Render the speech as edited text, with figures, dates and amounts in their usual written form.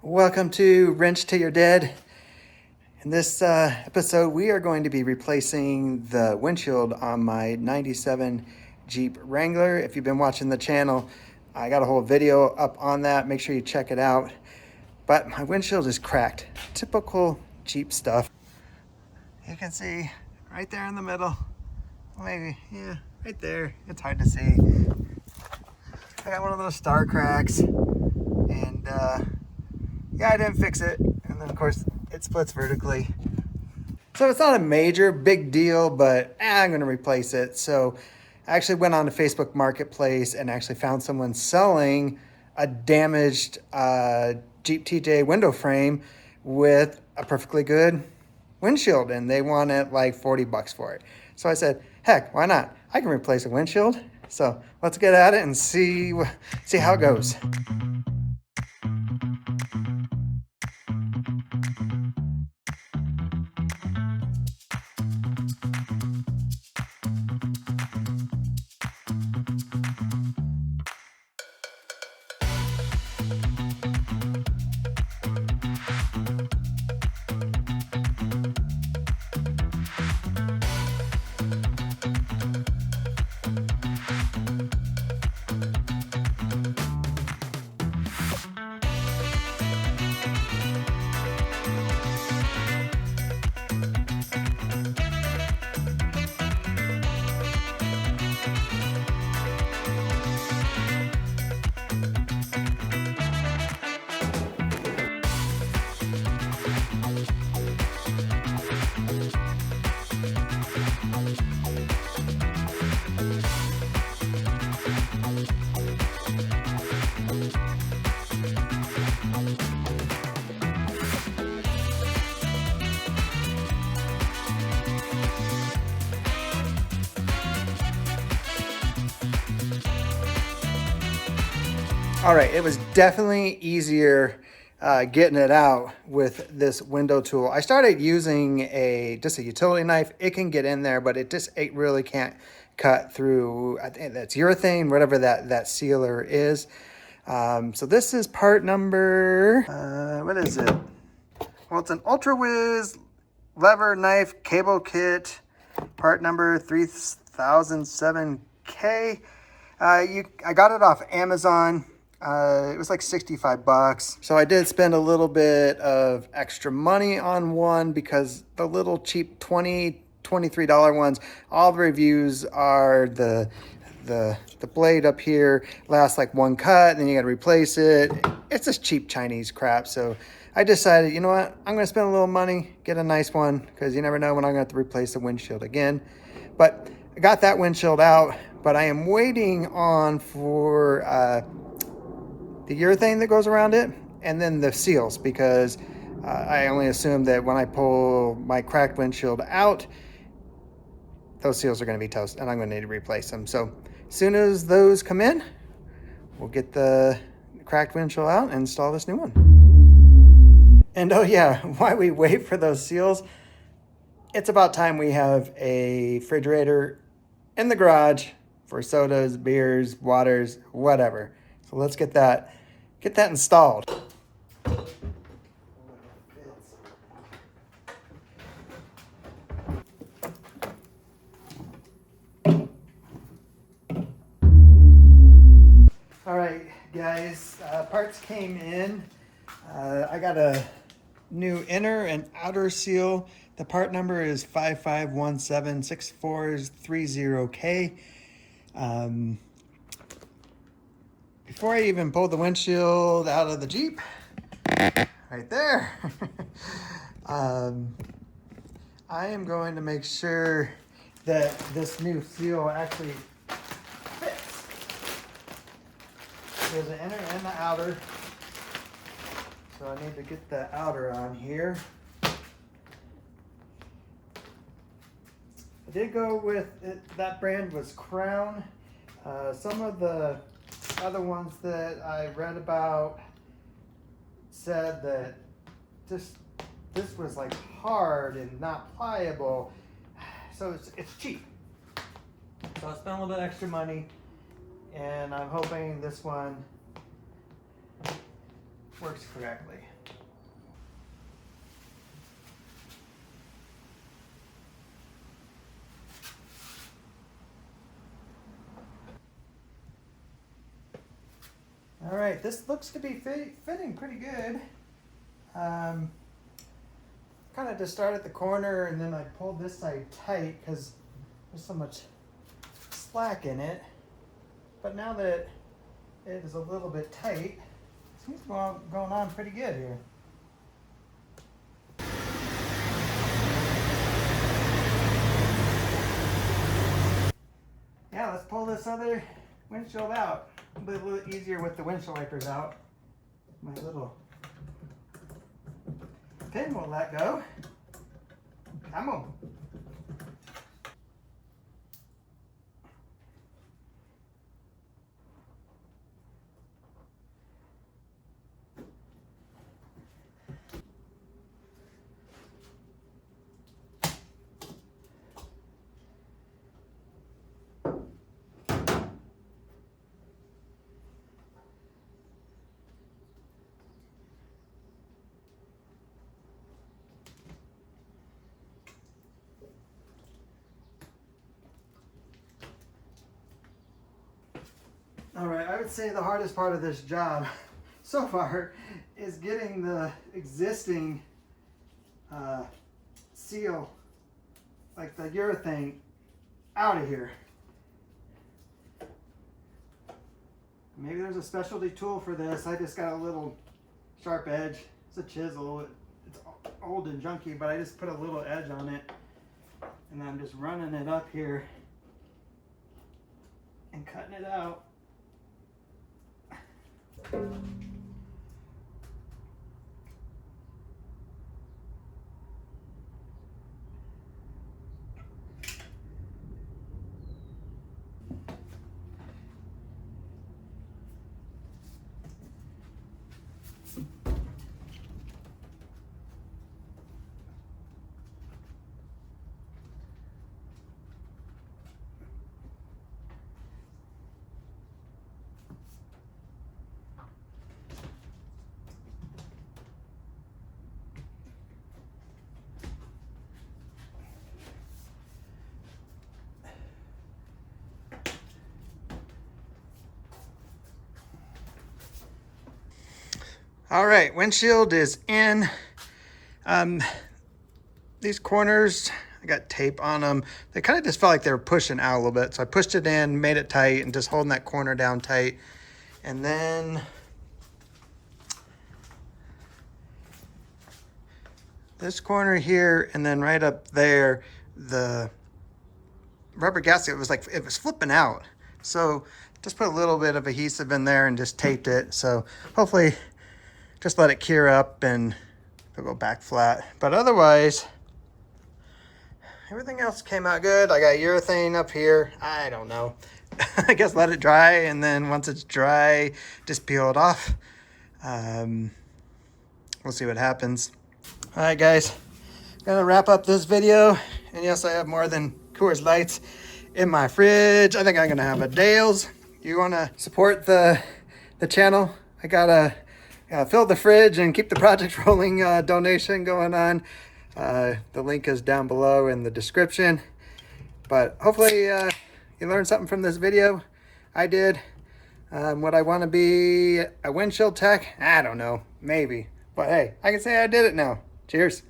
Welcome to Wrench Till You're Dead. In this episode, we are going to be replacing the windshield on my 97 Jeep Wrangler. If you've been watching the channel, I got a whole video up on that. Make sure you check it out. But my windshield is cracked. Typical Jeep stuff. You can see right there in the middle. Maybe, yeah, right there. It's hard to see. I got one of those star cracks. And yeah, I didn't fix it. And then of course it splits vertically. So it's not a major big deal, but I'm gonna replace it. So I actually went on to Facebook Marketplace and actually found someone selling a damaged Jeep TJ window frame with a perfectly good windshield, and they wanted like 40 bucks for it. So I said, heck, why not? I can replace a windshield. So let's get at it and see how it goes. All right, it was definitely easier getting it out with this window tool. I started using just a utility knife. It can get in there, but it really can't cut through. I think that's urethane, whatever that sealer is. So this is part number, what is it? Well, it's an Ultra Whiz lever knife cable kit, part number 3007K. I got it off Amazon. It was like 65 bucks. So I did spend a little bit of extra money on one because the little cheap $23 ones, all the reviews are the blade up here lasts like one cut, and then you got to replace it. It's just cheap Chinese crap. So I decided, you know what? I'm going to spend a little money, get a nice one, because you never know when I'm going to have to replace the windshield again. But I got that windshield out, but I am waiting on for the urethane that goes around it, and then the seals, because I only assume that when I pull my cracked windshield out, those seals are going to be toast, and I'm going to need to replace them. So as soon as those come in, we'll get the cracked windshield out and install this new one. And oh yeah, while we wait for those seals, it's about time we have a refrigerator in the garage for sodas, beers, waters, whatever. So let's get that installed. All right, guys, parts came in. I got a new inner and outer seal. The part number is 55176430K. Before I even pulled the windshield out of the Jeep, right there, I am going to make sure that this new seal actually fits. There's an inner and the outer, so I need to get the outer on here. I did go with it, that brand was Crown. Some of the other ones that I read about said that this was like hard and not pliable, so it's cheap. So I spent a little bit extra money, and I'm hoping this one works correctly. All right, this looks to be fitting pretty good. Kind of just start at the corner and then I pulled this side tight because there's so much slack in it. But now that it is a little bit tight, it seems to be going on pretty good here. Yeah, let's pull this other windshield out. It'll be a little easier with the windshield wipers out. My little pin will let go. Come on. All right, I would say the hardest part of this job so far is getting the existing seal, like the urethane, out of here. Maybe there's a specialty tool for this. I just got a little sharp edge. It's a chisel. It's old and junky, but I just put a little edge on it. And I'm just running it up here and cutting it out. All right, windshield is in. These corners, I got tape on them. They kind of just felt like they were pushing out a little bit. So I pushed it in, made it tight, and just holding that corner down tight. And then this corner here, and then right up there, the rubber gasket was like, it was flipping out. So just put a little bit of adhesive in there and just taped it. So hopefully just let it cure up and it'll go back flat. But otherwise, everything else came out good. I got urethane up here. I don't know. I guess let it dry, and then once it's dry, just peel it off. We'll see what happens. All right, guys. Gonna wrap up this video. And yes, I have more than Coors Lights in my fridge. I think I'm gonna have a Dale's. You wanna support the channel? I gotta fill the fridge and keep the project rolling donation going on. The link is down below in the description. But hopefully you learned something from this video. I did. Would I want to be a windshield tech? I don't know. Maybe. But hey, I can say I did it now. Cheers.